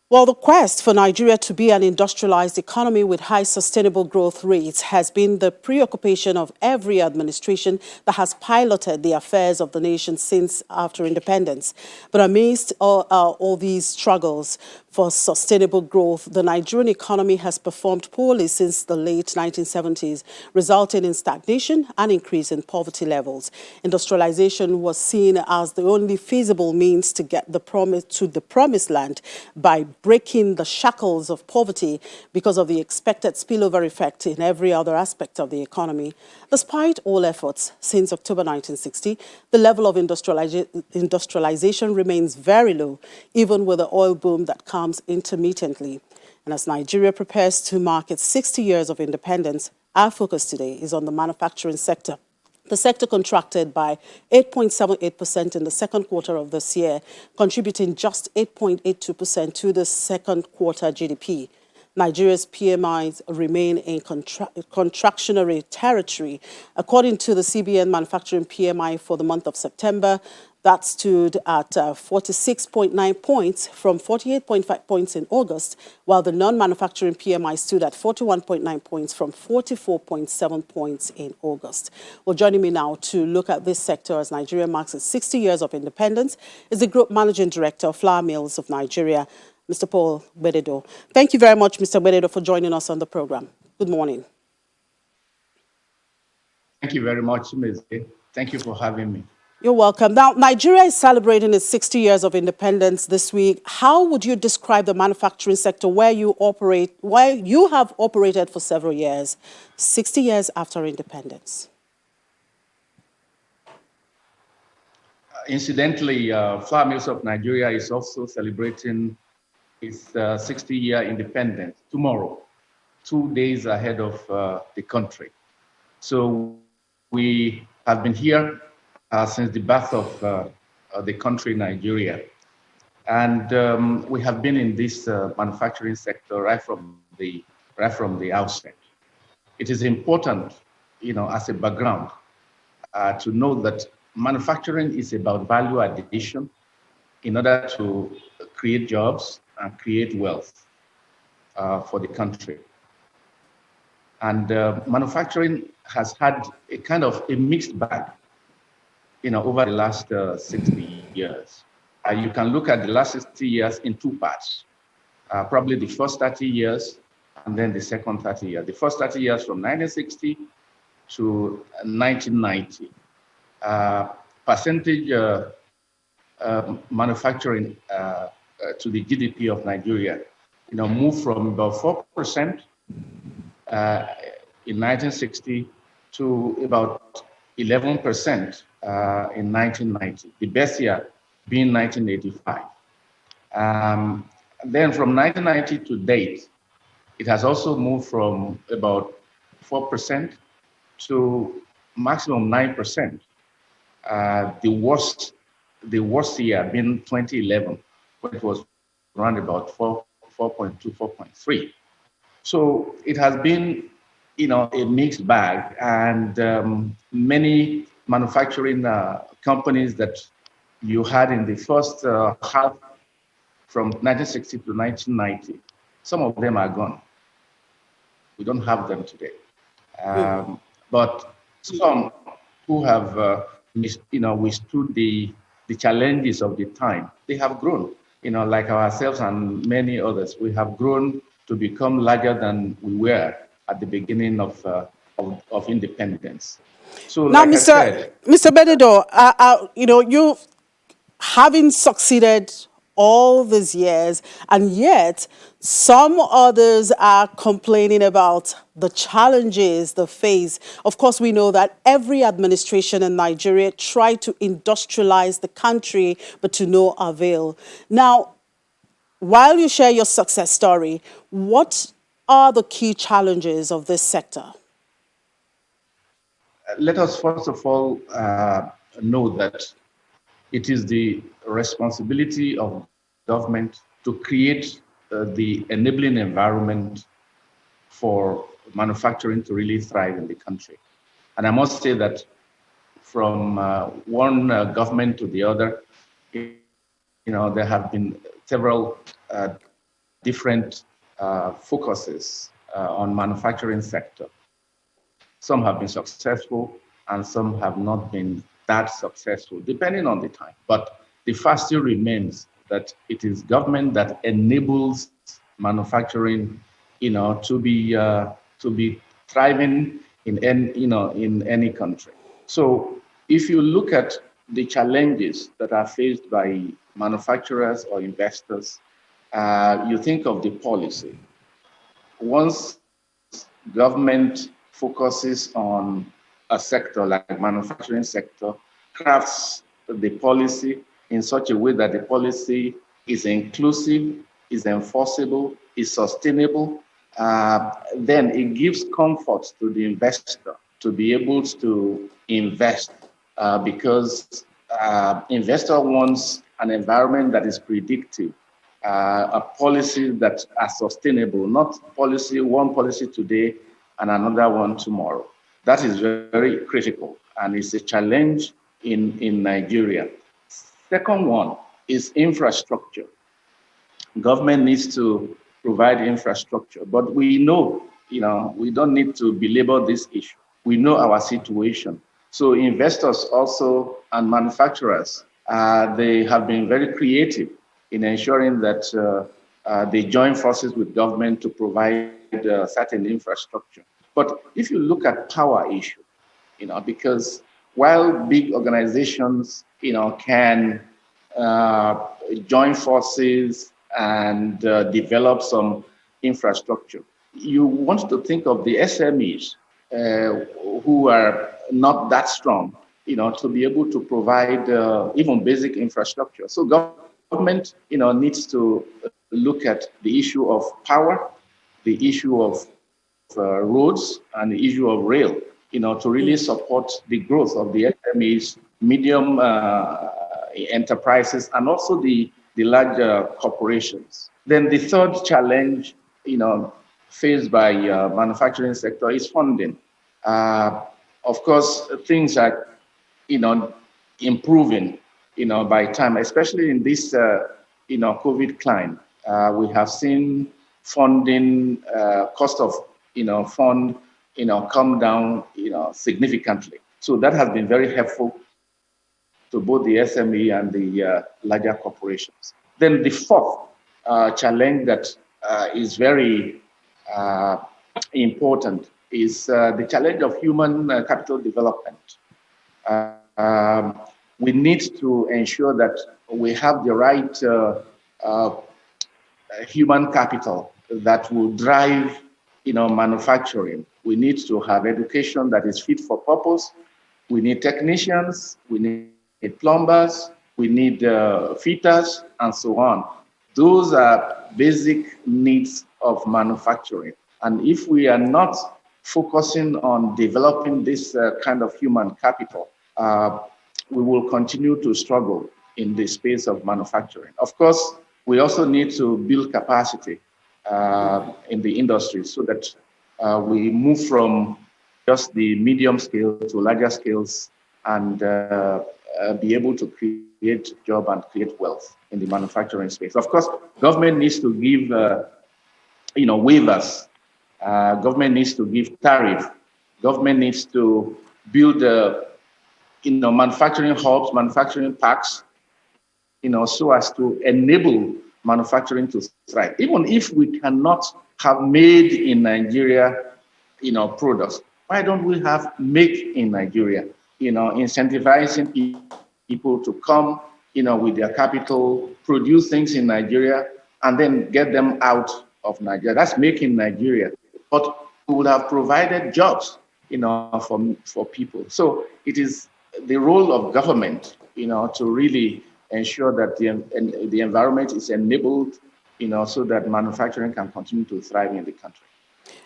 Well, the quest for Nigeria to be an industrialized economy with high sustainable growth rates has been the preoccupation of every administration that has piloted the affairs of the nation since after independence. But amidst all these struggles for sustainable growth, the Nigerian economy has performed poorly since the late 1970s, resulting in stagnation and increase in poverty levels. Industrialization was seen as the only feasible means to get the promised land by breaking the shackles of poverty because of the expected spillover effect in every other aspect of the economy. Despite all efforts since October 1960, the level of industrialization remains very low, even with the oil boom that comes intermittently. And as Nigeria prepares to mark its 60 years of independence, our focus today is on the manufacturing sector. The sector contracted by 8.78% in the second quarter of this year, contributing just 8.82% to the second quarter GDP. Nigeria's PMIs remain in contractionary territory. According to the CBN manufacturing PMI for the month of September, that stood at 46.9 points from 48.5 points in August, while the non-manufacturing PMI stood at 41.9 points from 44.7 points in August. Well, joining me now to look at this sector as Nigeria marks its 60 years of independence is the Group Managing Director of Flour Mills of Nigeria, Mr. Paul Gbededo. Thank you very much, Mr. Gbededo, for joining us on the program. Good morning. Thank you very much, Ms. A. Thank you for having me. You're welcome. Now, Nigeria is celebrating its 60 years of independence this week. How would you describe the manufacturing sector where you have operated for several years, 60 years after independence? Incidentally, Flour Mills of Nigeria is also celebrating its 60-year independence tomorrow, 2 days ahead of the country. So we have been here since the birth of the country, Nigeria. And we have been in this manufacturing sector right from the outset. It is important, as a background, to know that manufacturing is about value addition in order to create jobs and create wealth for the country. And manufacturing has had a kind of a mixed bag, over the last 60 years. You can look at the last 60 years in two parts, probably the first 30 years and then the second 30 years. The first 30 years from 1960 to 1990. Percentage manufacturing to the GDP of Nigeria, moved from about 4% in 1960 to about 11% in 1990, the best year being 1985. Then from 1990 to date, it has also moved from about 4% to maximum 9%. The worst year being 2011, when it was around about 4.2, 4.3. So it has been, a mixed bag, and many manufacturing companies that you had in the first half from 1960 to 1990, some of them are gone. We don't have them today. But some who have, withstood the challenges of the time, they have grown. Like ourselves and many others, we have grown to become larger than we were at the beginning of independence. So, Now, like I said, Mr. Gbededo, you having succeeded all these years, and yet some others are complaining about the challenges they face. Of course, we know that every administration in Nigeria tried to industrialize the country, but to no avail. Now, while you share your success story, what are the key challenges of this sector? let us first of all know that it is the responsibility of government to create the enabling environment for manufacturing to really thrive in the country. And I must say that from one government to the other, there have been several different focuses on manufacturing sector. Some have been successful and some have not been that successful, depending on the time. But the fact still remains that it is government that enables manufacturing, to be thriving in any country. So if you look at the challenges that are faced by manufacturers or investors, you think of the policy. Once government focuses on a sector like manufacturing sector, crafts the policy in such a way that the policy is inclusive, is enforceable, is sustainable, then it gives comfort to the investor to be able to invest because investor wants an environment that is predictive, a policy that are sustainable, not one policy today and another one tomorrow. That is very, very critical, and it's a challenge in Nigeria. Second one is infrastructure. Government needs to provide infrastructure, but we know, we don't need to belabor this issue. We know our situation. So investors also and manufacturers, they have been very creative in ensuring that they join forces with government to provide certain infrastructure. But if you look at power issue, because while big organizations, can join forces and develop some infrastructure, you want to think of the SMEs who are not that strong, to be able to provide even basic infrastructure. So government, needs to look at the issue of power, the issue of roads, and the issue of rail, to really support the growth of the SMEs, medium enterprises, and also the larger corporations. Then the third challenge, faced by manufacturing sector is funding. Of course, things are, improving, by time, especially in this, COVID climate. We have seen funding, cost of, fund, come down, significantly. So that has been very helpful to both the SME and the larger corporations. Then the fourth challenge that is very important is the challenge of human capital development. We need to ensure that we have the right human capital that will drive, manufacturing. We need to have education that is fit for purpose. We need technicians, we need plumbers, we need fitters, and so on. Those are basic needs of manufacturing. And if we are not focusing on developing this kind of human capital, we will continue to struggle in the space of manufacturing. Of course, we also need to build capacity in the industry so that we move from just the medium scale to larger scales and be able to create job and create wealth in the manufacturing space. Of course, government needs to give, waivers. Government needs to give tariff. Government needs to build, manufacturing hubs, manufacturing parks, so as to enable manufacturing to thrive. Even if we cannot have made in Nigeria, products, why don't we have make in Nigeria? Incentivizing people to come, with their capital, produce things in Nigeria, and then get them out of Nigeria. That's making Nigeria. But we would have provided jobs, for people. So it is the role of government, to really ensure that the environment is enabled, so that manufacturing can continue to thrive in the country.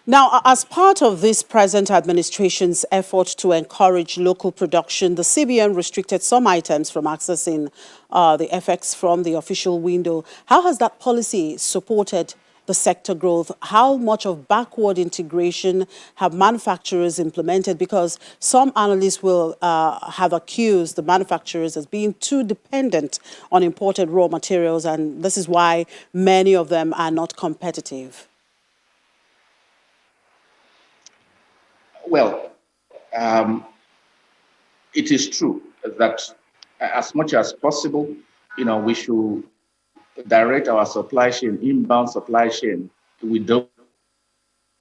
Now, as part of this present administration's effort to encourage local production, the CBN restricted some items from accessing the FX from the official window. How has that policy supported the sector growth. How much of backward integration have manufacturers implemented? Because some analysts will have accused the manufacturers as being too dependent on imported raw materials, and this is why many of them are not competitive. Well, um, it is true that as much as possible, we should direct our supply chain, inbound supply chain. We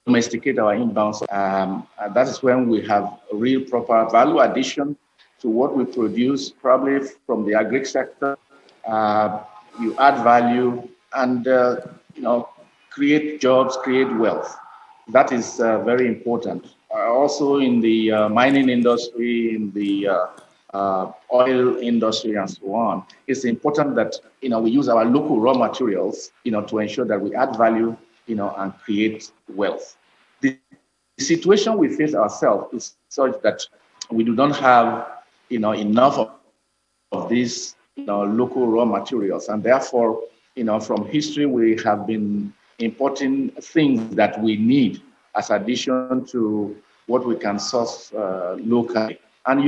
domesticate our inbound. And that is when we have a real proper value addition to what we produce, probably from the agri sector. Uh, you add value and create jobs, create wealth. That is very important. Also in the mining industry, in the oil industry, and so on, it's important that we use our local raw materials, to ensure that we add value, and create wealth. The situation we face ourselves is such that we do not have, enough of these, local raw materials, and therefore, from history we have been importing things that we need as addition to what we can source locally. And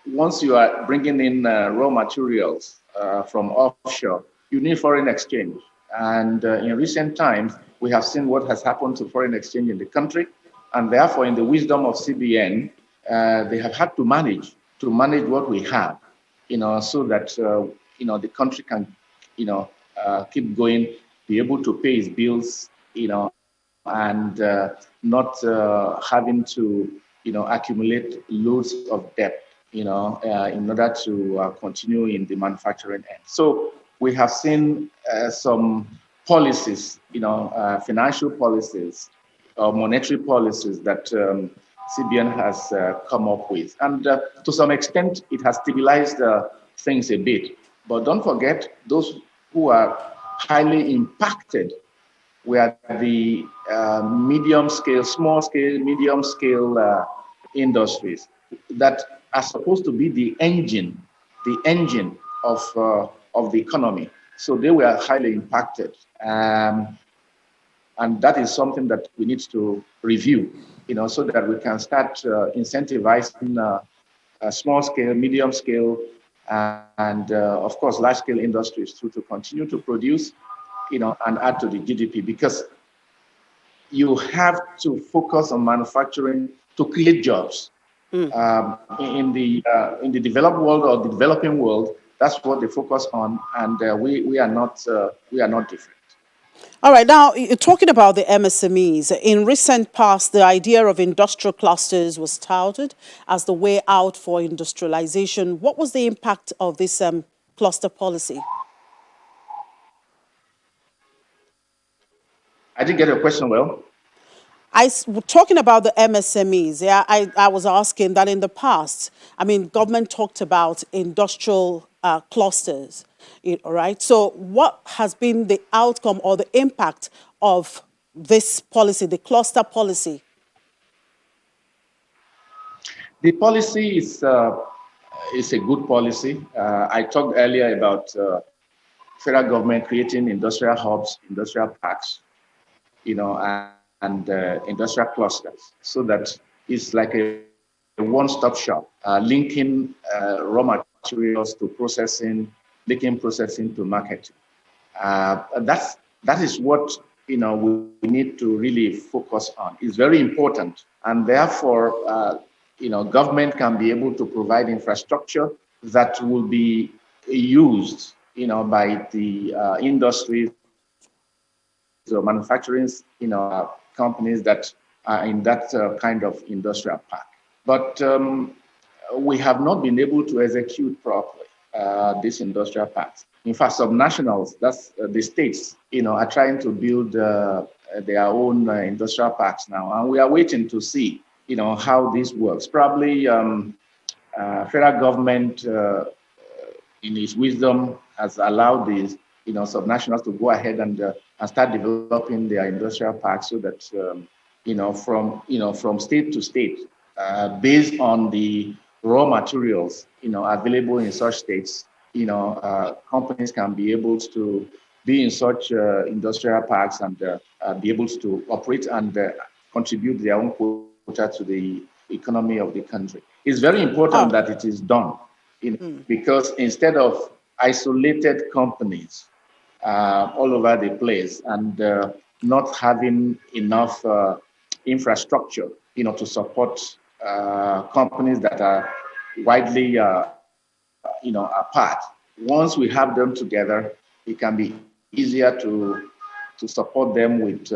once you are bringing in raw materials from offshore, you need foreign exchange. And in recent times, we have seen what has happened to foreign exchange in the country, and therefore, in the wisdom of CBN, they have had to manage what we have, so that the country can, keep going, be able to pay its bills, and not having to, accumulate loads of debt, in order to continue in the manufacturing end. So we have seen some policies, financial policies, monetary policies that CBN has come up with. And to some extent, it has stabilized things a bit. But don't forget, those who are highly impacted were the medium scale, small scale, medium scale industries that are supposed to be the engine of the economy. So they were highly impacted. And that is something that we need to review, so that we can start incentivizing small scale, medium scale, and of course, large scale industries to continue to produce, and add to the GDP, because you have to focus on manufacturing to create jobs. In the developed world or the developing world, that's what they focus on, and we are not different. All right, now you're talking about the MSMEs. In recent past, the idea of industrial clusters was touted as the way out for industrialization. What was the impact of this cluster policy? I didn't get your question well. Talking about the MSMEs, yeah, I was asking that in the past, I mean, government talked about industrial clusters, all right? So what has been the outcome or the impact of this policy, the cluster policy? The policy is a good policy. I talked earlier about federal government creating industrial hubs, industrial parks, and industrial clusters, so that it's like a one-stop shop, linking raw materials to processing, linking processing to marketing. That is what we need to really focus on. It's very important, and therefore, government can be able to provide infrastructure that will be used, by the industries or manufacturing, companies that are in that kind of industrial park. But we have not been able to execute properly these industrial parks. In fact, subnationals, that's the states, are trying to build their own industrial parks now, and we are waiting to see, how this works. Probably federal government, in its wisdom, has allowed these, subnationals to go ahead and start developing their industrial parks, so that from state to state, based on the raw materials available in such states, companies can be able to be in such industrial parks and be able to operate and contribute their own quota to the economy of the country. It's very important Oh, that it is done, because instead of isolated companies all over the place and not having enough infrastructure, to support companies that are widely, apart. Once we have them together, it can be easier to support them with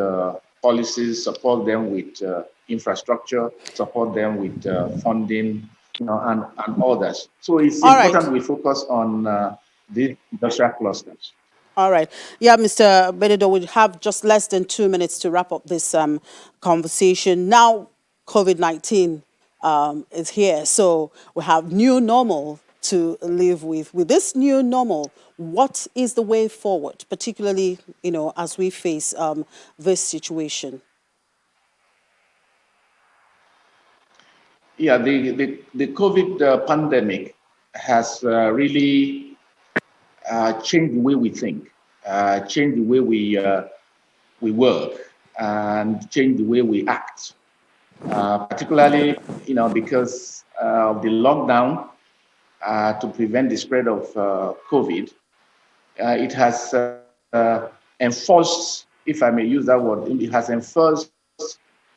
policies, support them with infrastructure, support them with funding, and others. So it's all right. important we focus on these industrial clusters. All right. Yeah, Mr. Gbededo, we have just less than 2 minutes to wrap up this conversation. Now, COVID-19 is here, so we have new normal to live with. With this new normal, what is the way forward, particularly, as we face this situation? Yeah, the COVID pandemic has really changed the way we think, changed the way we work, and changed the way we act. Particularly, because of the lockdown to prevent the spread of COVID, it has enforced, if I may use that word, it has enforced,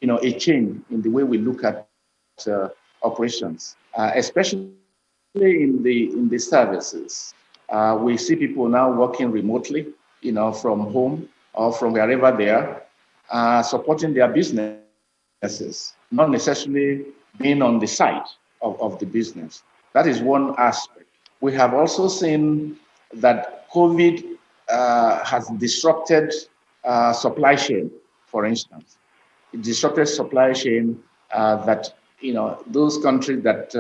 a change in the way we look at operations, especially in the services. We see people now working remotely, from home or from wherever they are, supporting their businesses, not necessarily being on the site of the business. That is one aspect. We have also seen that COVID has disrupted supply chain, for instance. It disrupted supply chain that, those countries that,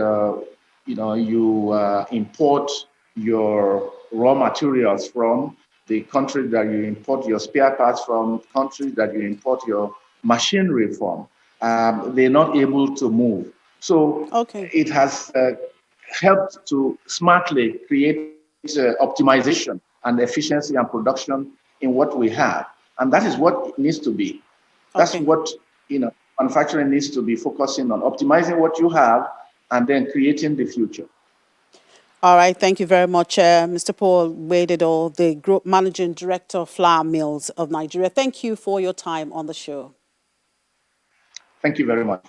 you import your raw materials from, the countries that you import your spare parts from, countries that you import your machinery from, they're not able to move. So Okay. it has helped to smartly create optimization and efficiency and production in what we have. And that is what it needs to be. That's Okay. what manufacturing needs to be focusing on, optimizing what you have and then creating the future. All right. Thank you very much, Mr. Paul Gbededo, the Group Managing Director of Flour Mills of Nigeria. Thank you for your time on the show. Thank you very much.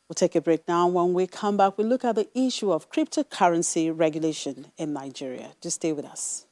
We'll take a break now. When we come back, we'll look at the issue of cryptocurrency regulation in Nigeria. Just stay with us.